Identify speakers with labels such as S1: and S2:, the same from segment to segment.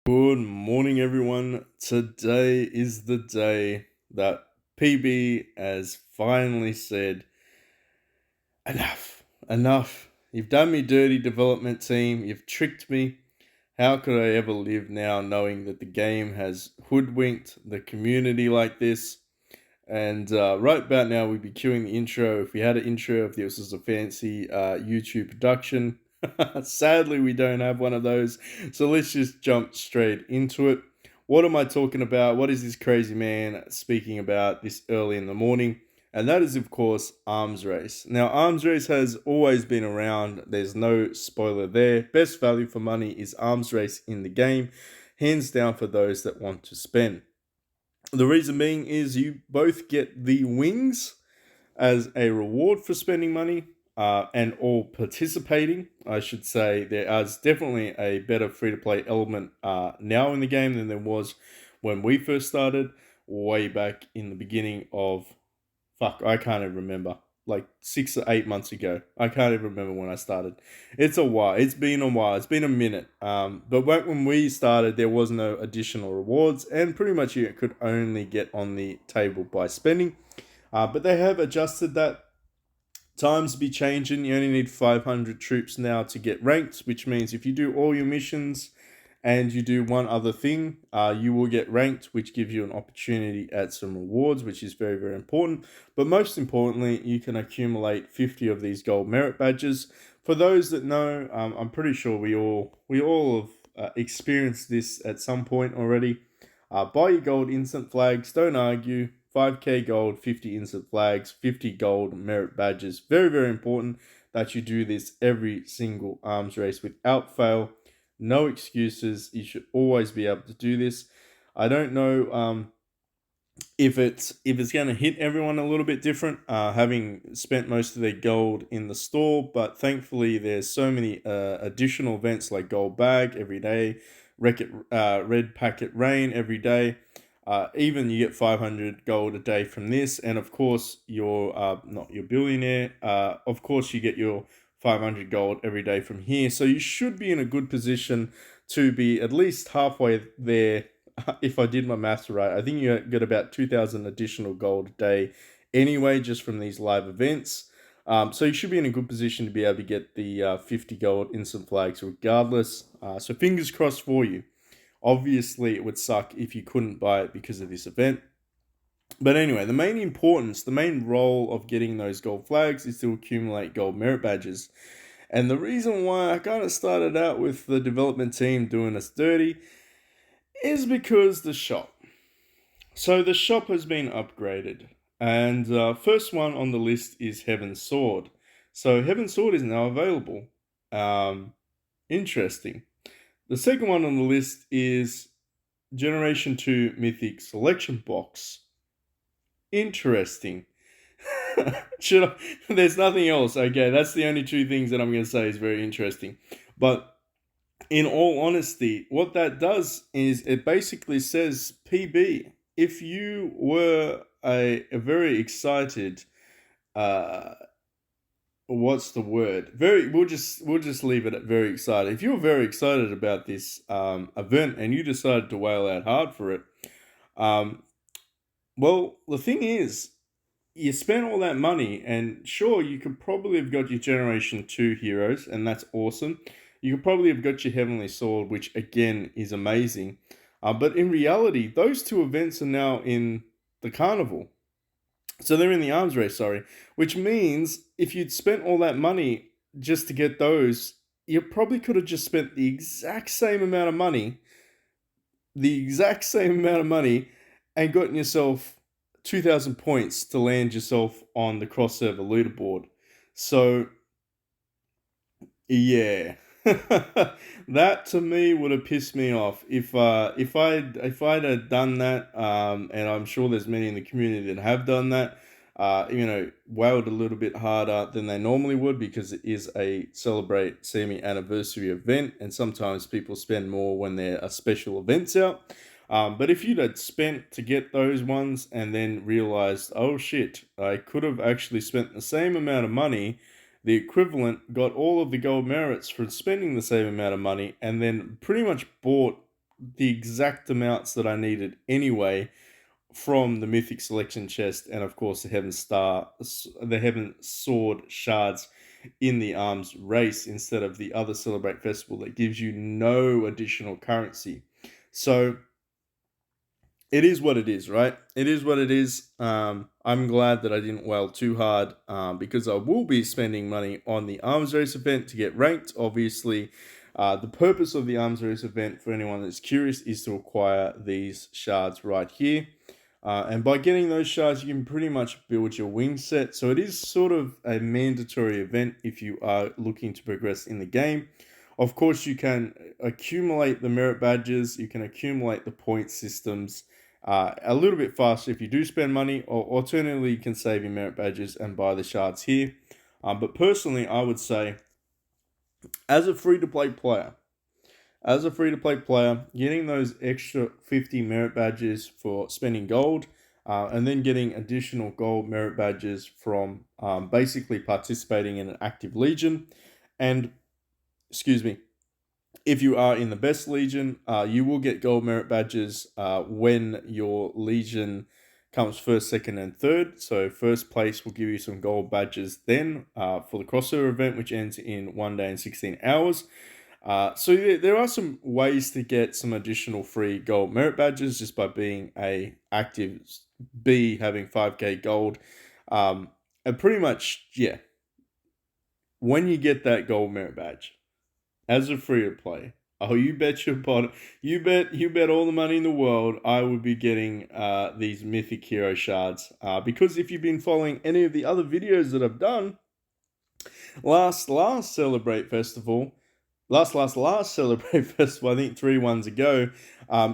S1: Good morning, everyone. Today is the day that PB has finally said, enough, enough. You've done me dirty, development team. You've tricked me. How could I ever live now knowing that the game has hoodwinked the community like this? And right about now, we'd be queuing the intro. If we had an intro, if this was a fancy YouTube production. Sadly, we don't have one of those. So let's just jump straight into it. What am I talking about? What is this crazy man speaking about this early in the morning? And that is, of course, Arms Race. Now, Arms Race has always been around. There's no spoiler there. Best value for money is Arms Race in the game, hands down for those that want to spend. The reason being is you both get the wings as a reward for spending money and all participating. I should say there is definitely a better free to play element now in the game than there was when we first started, way back in the beginning of, I can't even remember, like 6 or 8 months ago. I can't even remember when I started. It's a while. It's been a while. It's been a minute. But back when we started, there was no additional rewards, and pretty much you could only get on the table by spending. But they have adjusted that. Times be changing. You only need 500 troops now to get ranked, which means if you do all your missions and you do one other thing, you will get ranked, which gives you an opportunity at some rewards, which is very, very important. But most importantly, you can accumulate 50 of these gold merit badges. For those that know, I'm pretty sure we all have experienced this at some point already. Buy your gold instant flags. Don't argue. 5k gold, 50 instant flags, 50 gold merit badges. Very, very important that you do this every single arms race without fail. No excuses. You should always be able to do this. I don't know if it's going to hit everyone a little bit different, having spent most of their gold in the store, but thankfully there's so many additional events like gold bag every day, red packet rain every day. Even you get 500 gold a day from this, and of course you're not your billionaire. Of course you get your 500 gold every day from here, so you should be in a good position to be at least halfway there. If I did my maths right, I think you get about 2,000 additional gold a day anyway, just from these live events. So you should be in a good position to be able to get the 50 gold instant flags regardless. So fingers crossed for you. Obviously, it would suck if you couldn't buy it because of this event. But anyway, the main importance, the main role of getting those gold flags is to accumulate gold merit badges. And the reason why I kind of started out with the development team doing us dirty is because the shop. So the shop has been upgraded. And first one on the list is Heaven's Sword. So Heaven's Sword is now available. Interesting. The second one on the list is Generation 2 Mythic Selection Box. Interesting. Should I? There's nothing else. Okay, that's the only two things that I'm going to say is very interesting. But in all honesty, what that does is it basically says, PB, if you were a very excited, what's the word? We'll just leave it at very excited. If you're very excited about this event and you decided to whale out hard for it, um, well, the thing is, you spent all that money, and sure, you could probably have got your Generation 2 heroes, and that's awesome. You could probably have got your Heavenly Sword, which again is amazing. But in reality, those two events are now in the carnival. So they're in the arms race, sorry. Which means if you'd spent all that money just to get those, you probably could have just spent the exact same amount of money, and gotten yourself 2,000 points to land yourself on the cross server leaderboard. So, yeah. That to me would have pissed me off if I'd have done that, and I'm sure there's many in the community that have done that, wailed a little bit harder than they normally would because it is a celebrate semi anniversary event, and sometimes people spend more when there are special events out. But if you'd had spent to get those ones and then realized, oh shit, I could have actually spent the same amount of money, the equivalent, got all of the gold merits for spending the same amount of money, and then pretty much bought the exact amounts that I needed anyway from the Mythic Selection chest, and of course the Heaven Sword shards in the arms race instead of the other Celebrate Festival that gives you no additional currency. So it is what it is, right? It is what it is. I'm glad that I didn't wail too hard, because I will be spending money on the arms race event to get ranked. Obviously, the purpose of the arms race event, for anyone that's curious, is to acquire these shards right here. And by getting those shards, you can pretty much build your wing set. So it is sort of a mandatory event if you are looking to progress in the game. Of course, you can accumulate the merit badges, you can accumulate the point systems a little bit faster if you do spend money, or alternatively, you can save your merit badges and buy the shards here. But personally, I would say, as a free-to-play player, getting those extra 50 merit badges for spending gold, and then getting additional gold merit badges from basically participating in an active legion, and excuse me, if you are in the best legion, you will get gold merit badges when your legion comes first, second, and third. So first place will give you some gold badges then for the crossover event, which ends in 1 day and 16 hours. So there are some ways to get some additional free gold merit badges just by being a active B, having 5k gold. And pretty much, yeah, when you get that gold merit badge as a free to play, oh, you bet your bottom, you bet all the money in the world I would be getting these mythic hero shards. Because if you've been following any of the other videos that I've done, last Celebrate Festival, last Celebrate Festival, I think 3 ones ago,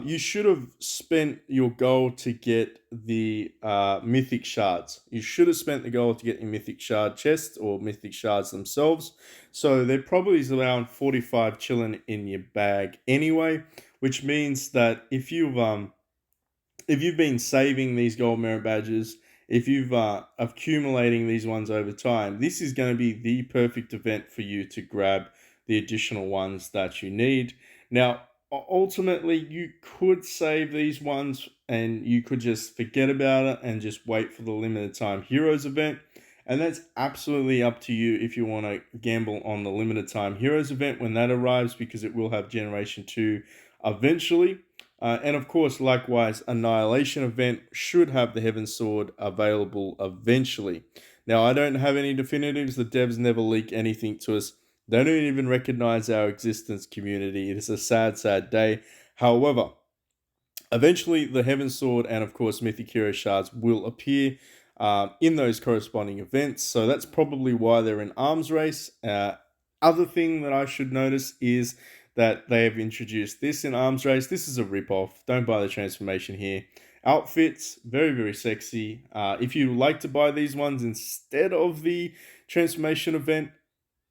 S1: you should have spent your gold to get the Mythic Shards. You should have spent the gold to get your Mythic Shard chest or Mythic Shards themselves. So there probably is around 45 chilling in your bag anyway, which means that if you've been saving these gold merit badges, if you've accumulating these ones over time, this is going to be the perfect event for you to grab the additional ones that you need. Now, ultimately, you could save these ones and you could just forget about it and just wait for the limited time heroes event. And that's absolutely up to you if you want to gamble on the limited time heroes event when that arrives, because it will have Generation 2 eventually. And of course, likewise, Annihilation event should have the Heaven Sword available eventually. Now, I don't have any definitives. The devs never leak anything to us. They don't even recognize our existence, community. It is a sad, sad day. However, eventually the Heaven Sword and, of course, Mythic Hero Shards will appear in those corresponding events. So that's probably why they're in arms race. Other thing that I should notice is that they have introduced this in arms race. This is a ripoff. Don't buy the transformation here. Outfits, very, very sexy. If you like to buy these ones instead of the transformation event,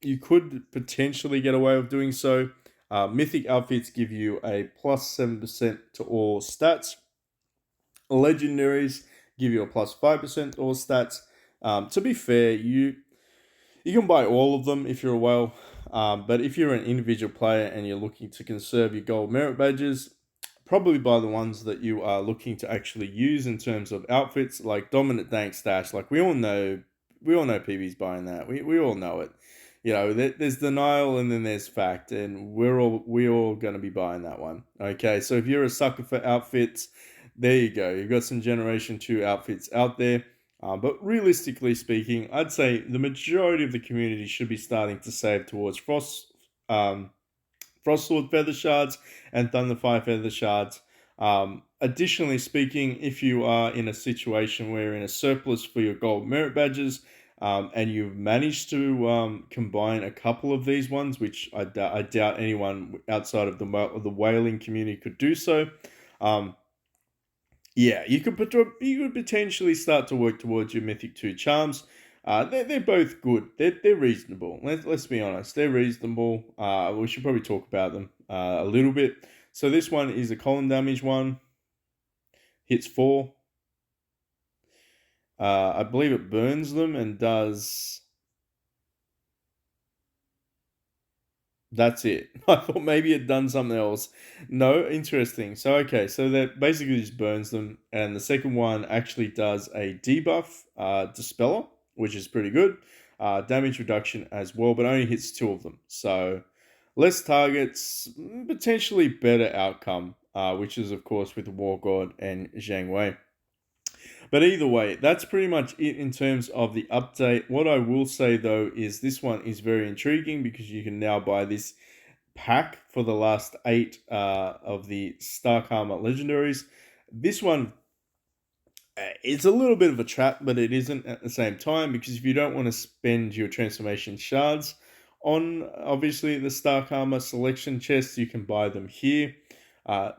S1: you could potentially get away with doing so. Mythic outfits give you a plus 7% to all stats. Legendaries give you a plus 5% to all stats. To be fair, you can buy all of them if you're a whale, but if you're an individual player and you're looking to conserve your gold merit badges, probably buy the ones that you are looking to actually use in terms of outfits, like Dominant Dank Stash. Like we all know PB's buying that. We all know it. You know, there's denial and then there's fact, and we're all going to be buying that one. Okay, so if you're a sucker for outfits, there you go. You've got some Generation 2 outfits out there. But realistically speaking, I'd say the majority of the community should be starting to save towards Frost Sword Feather Shards and Thunder Fire Feather Shards. Additionally speaking, if you are in a situation where you're in a surplus for your gold merit badges, and you've managed to combine a couple of these ones, which I doubt anyone outside of the whaling community could do so, yeah, you could potentially start to work towards your Mythic 2 charms. They're both good. They're reasonable. Let's be honest. They're reasonable. We should probably talk about them a little bit. So this one is a column damage one. Hits 4. I believe it burns them and does That's it. I thought maybe it'd done something else. No, interesting. So okay, so that basically just burns them, and the second one actually does a debuff, dispeller, which is pretty good. Damage reduction as well, but only hits two of them. So less targets, potentially better outcome. Which is of course with the War God and Zhang Wei. But either way, that's pretty much it in terms of the update. What I will say though is this one is very intriguing because you can now buy this pack for the last eight of the Stark Armor legendaries. This one, it's a little bit of a trap, but it isn't at the same time because if you don't want to spend your transformation shards on obviously the Stark Armor selection chests, you can buy them here.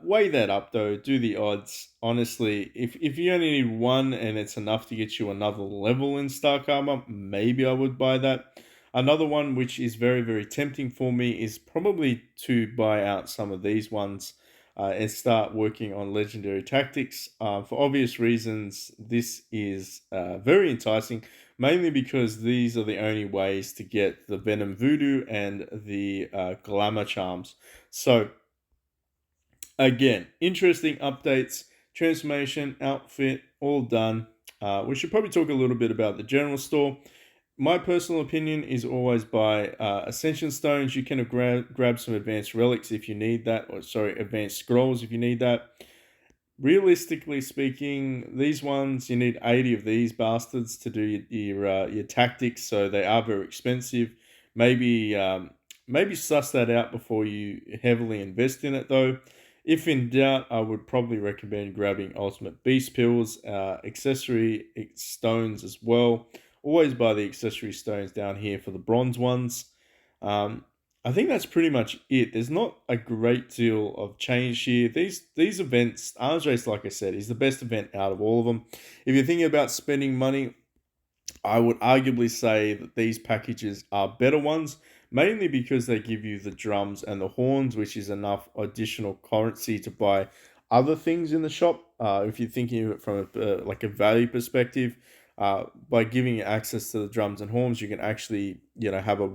S1: Weigh that up though, do the odds. Honestly, if you only need one and it's enough to get you another level in Stark Armor, maybe I would buy that. Another one which is very, very tempting for me is probably to buy out some of these ones and start working on legendary tactics. For obvious reasons, this is very enticing, mainly because these are the only ways to get the Venom Voodoo and the Glamour Charms. So, again, interesting updates, transformation, outfit, all done. We should probably talk a little bit about the general store. My personal opinion is always buy Ascension Stones. You can grab some advanced relics if you need that, or sorry, advanced scrolls if you need that. Realistically speaking, these ones you need 80 of these bastards to do your tactics, so they are very expensive. Maybe maybe suss that out before you heavily invest in it, though. If in doubt, I would probably recommend grabbing Ultimate Beast Pills, accessory stones as well. Always buy the accessory stones down here for the bronze ones. Um, I think that's pretty much it. There's not a great deal of change here. These events, Arms Race, like I said, is the best event out of all of them. If you're thinking about spending money, I would arguably say that these packages are better ones, mainly because they give you the drums and the horns, which is enough additional currency to buy other things in the shop. If you're thinking of it from like a value perspective, by giving you access to the drums and horns, you can actually have a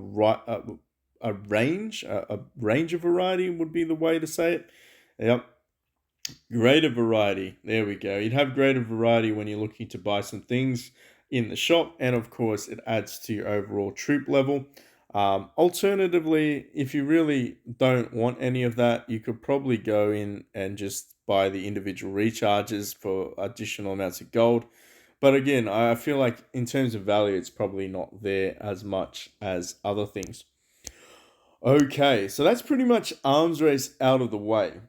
S1: range, a range of variety would be the way to say it. Yep, greater variety. There we go. You'd have greater variety when you're looking to buy some things in the shop, and of course, it adds to your overall troop level. Alternatively, if you really don't want any of that, you could probably go in and just buy the individual recharges for additional amounts of gold. But again, I feel like in terms of value, it's probably not there as much as other things. Okay, so that's pretty much arms race out of the way.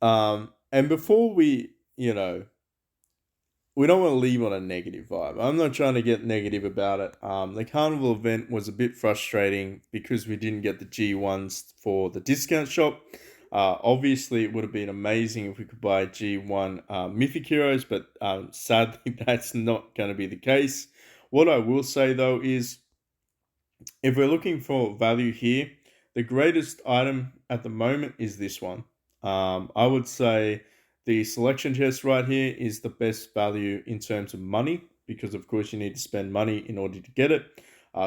S1: And before we don't want to leave on a negative vibe. I'm not trying to get negative about it. The carnival event was a bit frustrating because we didn't get the G1s for the discount shop. Obviously, it would have been amazing if we could buy G1 Mythic Heroes, but sadly, that's not going to be the case. What I will say though is if we're looking for value here, the greatest item at the moment is this one. I would say the selection chest right here is the best value in terms of money because, of course, you need to spend money in order to get it.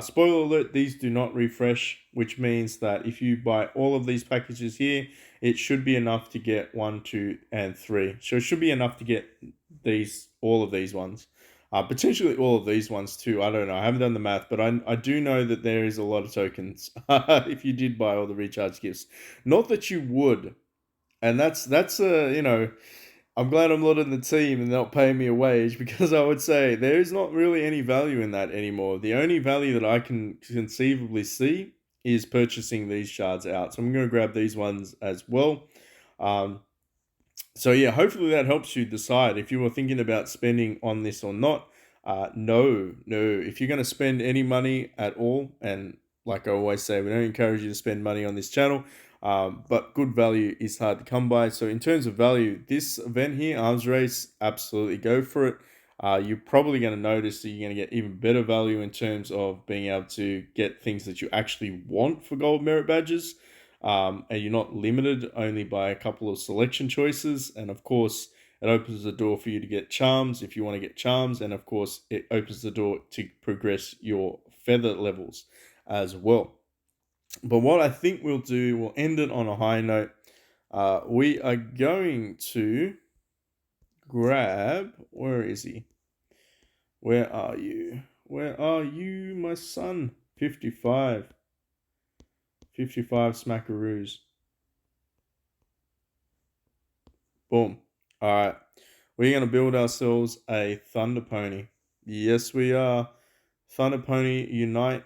S1: Spoiler alert, these do not refresh, which means that if you buy all of these packages here, it should be enough to get 1, 2, and 3. So it should be enough to get all of these ones. Potentially all of these ones too. I don't know. I haven't done the math, but I do know that there is a lot of tokens if you did buy all the recharge gifts. Not that you would, and that's I'm glad I'm not in the team and not paying me a wage because I would say there is not really any value in that anymore. The only value that I can conceivably see is purchasing these shards out. So I'm going to grab these ones as well. Um, so yeah, hopefully that helps you decide if you were thinking about spending on this or not. No. If you're going to spend any money at all, and like I always say, we don't encourage you to spend money on this channel. But good value is hard to come by. So in terms of value, this event here, Arms Race, absolutely go for it. You're probably going to notice that you're going to get even better value in terms of being able to get things that you actually want for gold merit badges. And you're not limited only by a couple of selection choices. And of course, it opens the door for you to get charms if you want to get charms. And of course, it opens the door to progress your feather levels as well. But what I think we'll do, we'll end it on a high note. We are going to grab. Where is he? Where are you? Where are you, my son? 55. 55 smackaroos. Boom. All right. We're going to build ourselves a Thunder Pony. Yes, we are. Thunder Pony Unite.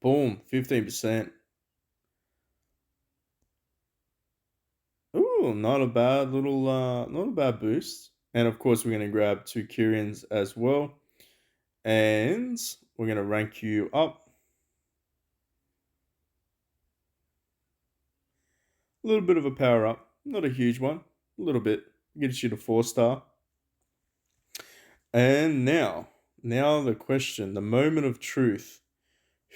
S1: Boom. 15%. Ooh, not a bad little, not a bad boost. And of course, we're going to grab 2 Kyrians as well. And we're going to rank you up. A little bit of a power up. Not a huge one. A little bit. Gets you to 4-star. And now the question, the moment of truth.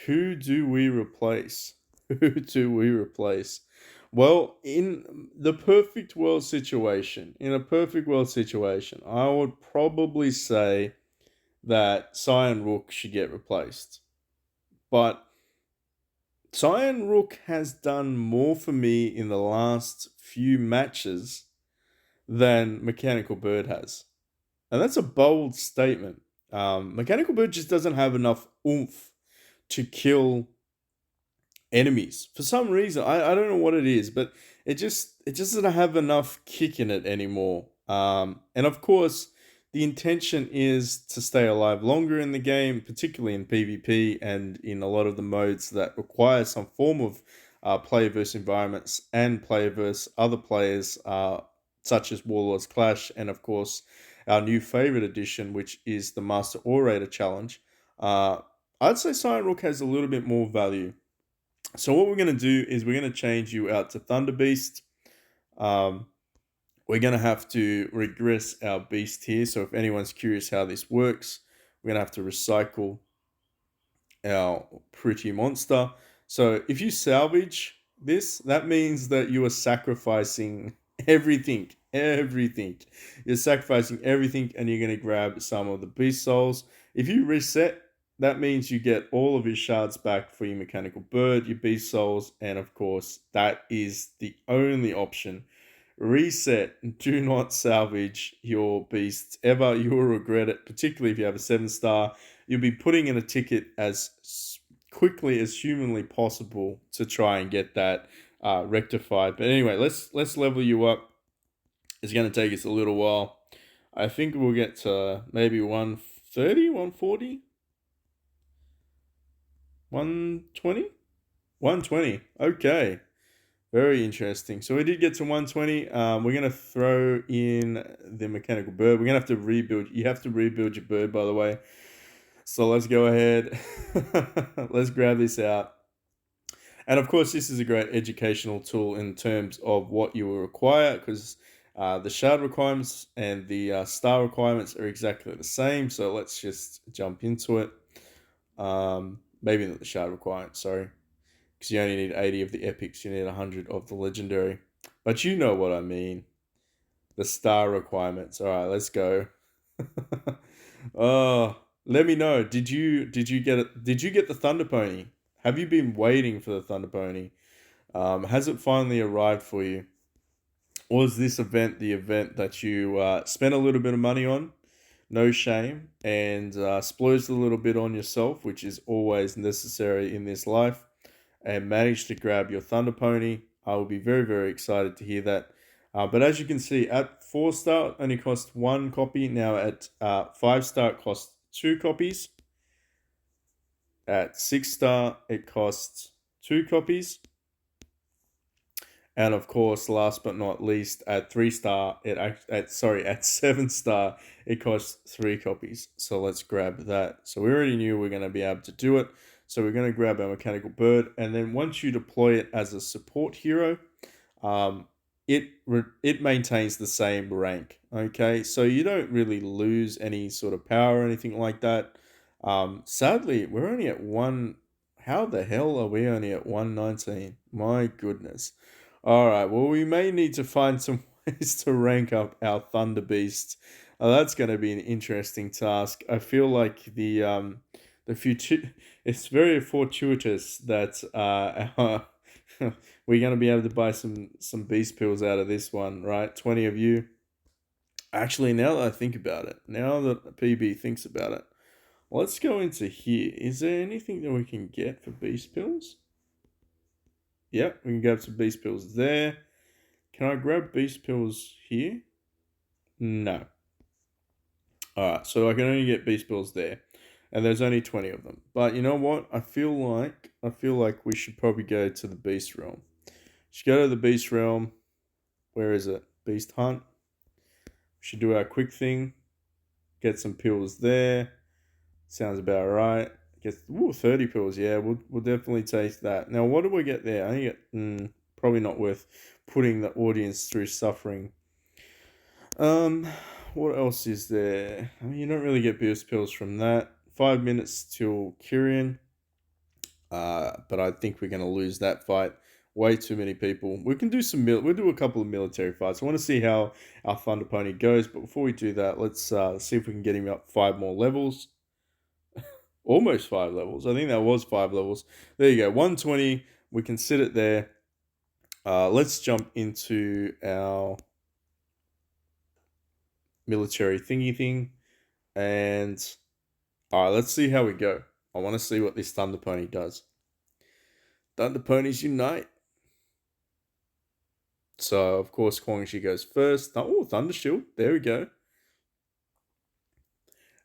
S1: Who do we replace? Who do we replace? Well, in the perfect world situation, I would probably say that Cyan Rook should get replaced. But Cyan Rook has done more for me in the last few matches than Mechanical Bird has. And that's a bold statement. Mechanical Bird just doesn't have enough oomph to kill enemies for some reason. I don't know what it is, but it just doesn't have enough kick in it anymore. And of course, the intention is to stay alive longer in the game, particularly in PvP and in a lot of the modes that require some form of player versus environments and player versus other players, such as Warlords Clash, and of course our new favorite edition, which is the Master Orator Challenge. I'd say Cyan Rook has a little bit more value. So what we're going to do is we're going to change you out to Thunder Beast. We're going to have to regress our beast here. So if anyone's curious how this works, we're going to have to recycle our pretty monster. So if you salvage this, that means that you are sacrificing everything. Everything. You're sacrificing everything and you're going to grab some of the beast souls. If you reset, that means you get all of your shards back for your mechanical bird, your beast souls, and of course, that is the only option. Reset. Do not salvage your beasts ever. You will regret it, particularly if you have a 7-star. You'll be putting in a ticket as quickly as humanly possible to try and get that rectified. But anyway, let's level you up. It's going to take us a little while. I think we'll get to maybe 130, 140, 120, 120. Okay. Very interesting. So we did get to 120. We're going to throw in the mechanical bird. We're going to have to rebuild. You have to rebuild your bird, by the way. So let's go ahead. Let's grab this out. And of course, this is a great educational tool in terms of what you will require, because the shard requirements and the star requirements are exactly the same. So let's just jump into it. Maybe not the shard requirements, sorry. Because you only need 80 of the epics, you need 100 of the legendary. But you know what I mean. The star requirements. All right, let's go. Oh, let me know. Did you get it? Did you get the Thunder Pony? Have you been waiting for the Thunder Pony? Has it finally arrived for you? Was this event the event that you spent a little bit of money on? No shame, and splurged a little bit on yourself, which is always necessary in this life, and managed to grab your Thunder Pony. I will be very, very excited to hear that. But as you can see, at 4-star, it only costs 1 copy. Now at 5-star, it costs 2 copies. At 6-star, it costs 2 copies. And of course, last but not least, at 3-star, at 7-star, it costs 3 copies. So let's grab that. So we already knew we are going to be able to do it. So we're going to grab our mechanical bird, and then once you deploy it as a support hero, it maintains the same rank. Okay, so you don't really lose any sort of power or anything like that. Sadly, we're only at one. How the hell are we only at 119? My goodness. All right. Well, we may need to find some ways to rank up our Thunder Beast. That's going to be an interesting task. I feel like the the future. It's very fortuitous that we're gonna be able to buy some beast pills out of this one, right? 20 of you. Actually, now that I think about it, now that PB thinks about it, let's go into here. Is there anything that we can get for beast pills? Yep, we can grab some beast pills there. Can I grab beast pills here? No. Alright, so I can only get beast pills there. And there's only 20 of them. But you know what? I feel like we should probably go to the beast realm. Should go to the beast realm. Where is it? Beast hunt. We should do our quick thing. Get some pills there. Sounds about right. Get 30 pills. Yeah, we'll definitely take that. Now, what do we get there? I think probably not worth putting the audience through suffering. Um, what else is there? I mean, you don't really get beast pills from that. 5 minutes till Kyrian. But I think we're going to lose that fight. Way too many people. We can do we'll do a couple of military fights. I want to see how our Thunder Pony goes. But before we do that, let's see if we can get him up 5 more levels. Almost 5 levels. I think that was 5 levels. There you go. 120. We can sit it there. Let's jump into our military thingy thing. And all right, let's see how we go. I want to see what this Thunder Pony does. Thunder Ponies unite. So, of course, Kwangxi goes first. Oh, Thunder Shield. There we go.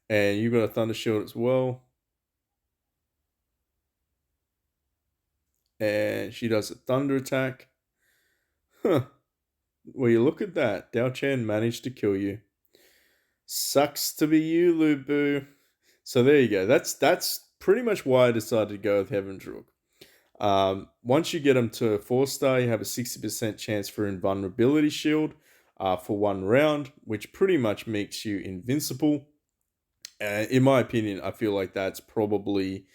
S1: And you got a Thunder Shield as well. And she does a Thunder attack. Huh. Well, you look at that. Dao Chen managed to kill you. Sucks to be you, Lubu. So there you go. That's pretty much why I decided to go with Heaven's Rook. Once you get them to a 4-star, you have a 60% chance for invulnerability shield for 1 round, which pretty much makes you invincible. In my opinion, I feel like that's probably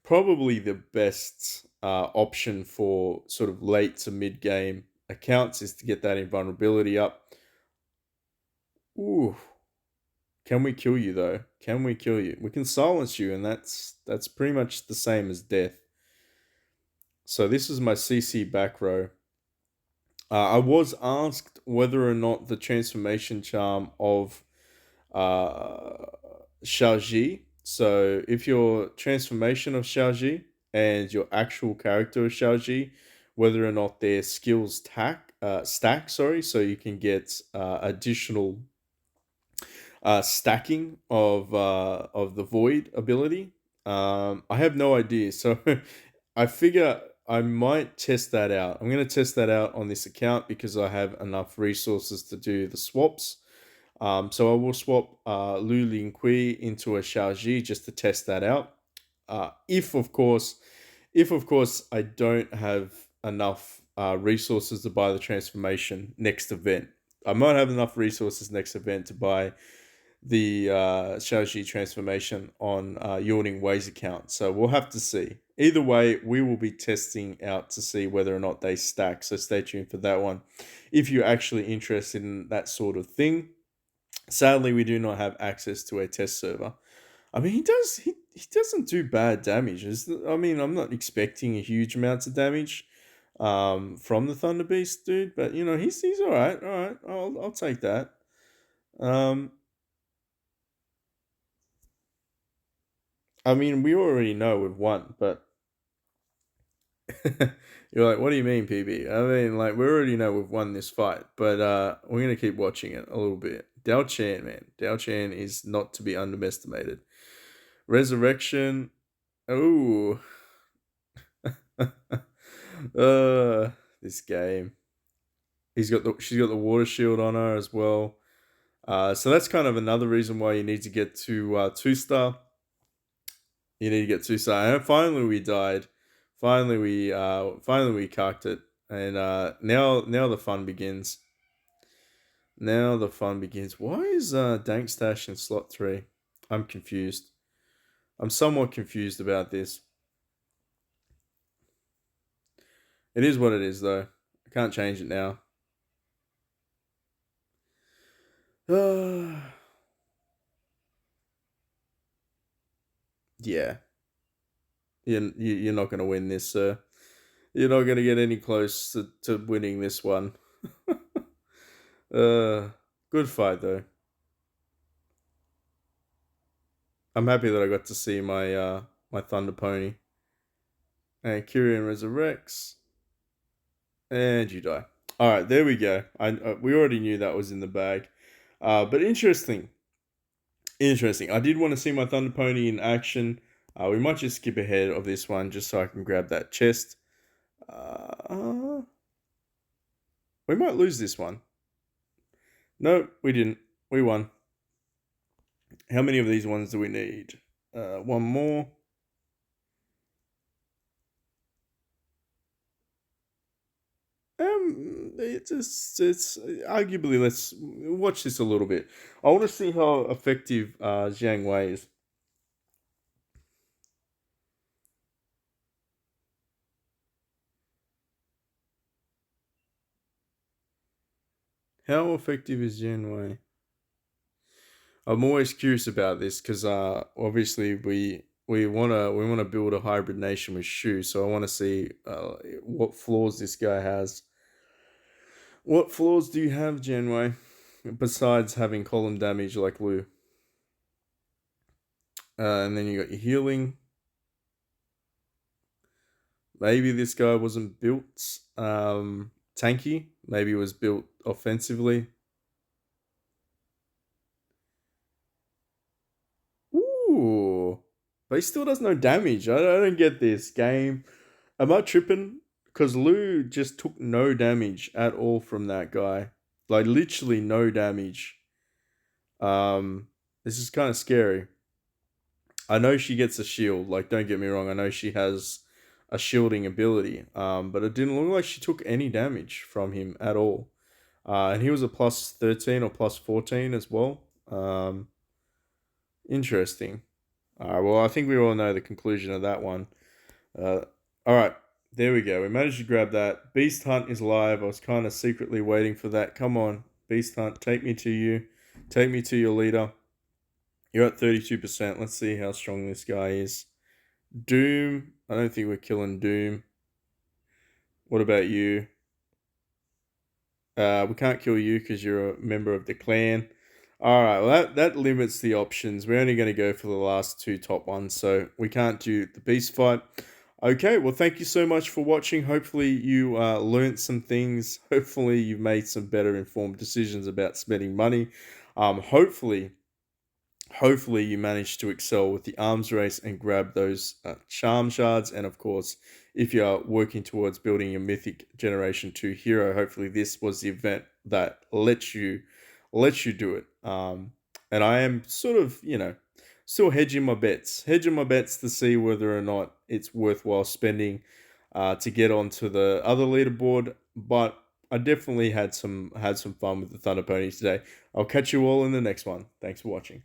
S1: the best option for sort of late to mid game accounts is to get that invulnerability up. Ooh. Can we kill you though? Can we kill you? We can silence you, and that's pretty much the same as death. So this is my CC back row. I was asked whether or not the transformation charm of Xiaoji. So if your transformation of Xiaoji and your actual character of Xiaoji, whether or not their skills stack, sorry, so you can get additional stacking of the void ability. I have no idea, so I figure I might test that out. I'm going to test that out on this account because I have enough resources to do the swaps. So I will swap Lu Lingqi into a Xiaoji just to test that out. If of course I don't have enough resources to buy the transformation next event. I might have enough resources next event to buy the Xiaoji transformation on Yawning Ways account. So we'll have to see. Either way, we will be testing out to see whether or not they stack. So stay tuned for that one. If you're actually interested in that sort of thing. Sadly, we do not have access to a test server. I mean, he doesn't do bad damage. I mean, I'm not expecting a huge amounts of damage from the Thunder Beast dude, but you know, he's all right. All right, I'll take that. I mean, we already know we've won, but you're like, what do you mean, PB? I mean, like, we already know we've won this fight, but we're gonna keep watching it a little bit. Dao Chen, man, Dao Chen is not to be underestimated. Resurrection, oh, this game. She's got the water shield on her as well. So that's kind of another reason why you need to get to 2-star. You need to get 2-star. And finally we died. Finally we cucked it. And now the fun begins. Now the fun begins. Why is Dank Stash in slot 3? I'm confused. I'm somewhat confused about this. It is what it is though. I can't change it now. Yeah. You're not going to win this, sir. You're not going to get any close to winning this one. uh, Good fight though. I'm happy that I got to see my Thunder Pony. And Kyrian resurrects, and you die. All right, there we go. We already knew that was in the bag, but interesting. Interesting. I did want to see my Thunder Pony in action. We might just skip ahead of this one just so I can grab that chest. Uh, we might lose this one. No, we didn't. We won. How many of these ones do we need? One more. It's arguably, let's watch this a little bit. I want to see how effective Zhang Wei is. How effective is Zhang Wei? I'm always curious about this because obviously we wanna build a hybrid nation with Shu, so I want to see what flaws this guy has. What flaws do you have, Janway, besides having column damage like Lu? And then you got your healing. Maybe this guy wasn't built tanky. Maybe it was built offensively. Ooh, but he still does no damage. I don't get this game. Am I tripping? Because Lu just took no damage at all from that guy. Like literally no damage. This is kind of scary. I know she gets a shield. Like, don't get me wrong. I know she has a shielding ability. But it didn't look like she took any damage from him at all. And he was a plus 13 or plus 14 as well. Interesting. Well, I think we all know the conclusion of that one. Uh, all right, there we go. We managed to grab that. Beast Hunt is live. I was kind of secretly waiting for that. Come on, Beast Hunt, take me to you. Take me to your leader. You're at 32%. Let's see how strong this guy is. Doom. I don't think we're killing Doom. What about you? We can't kill you because you're a member of the clan. All right, well, that limits the options. We're only going to go for the last two top ones, so we can't do the beast fight. Okay, well, thank you so much for watching. Hopefully you learned some things. Hopefully you've made some better informed decisions about spending money. Hopefully you managed to excel with the arms race and grab those charm shards. And of course, if you are working towards building your mythic generation 2 hero, hopefully this was the event that lets you do it. And I am sort of, still hedging my bets to see whether or not it's worthwhile spending to get onto the other leaderboard. But I definitely had some fun with the Thunder Ponies today. I'll catch you all in the next one. Thanks for watching.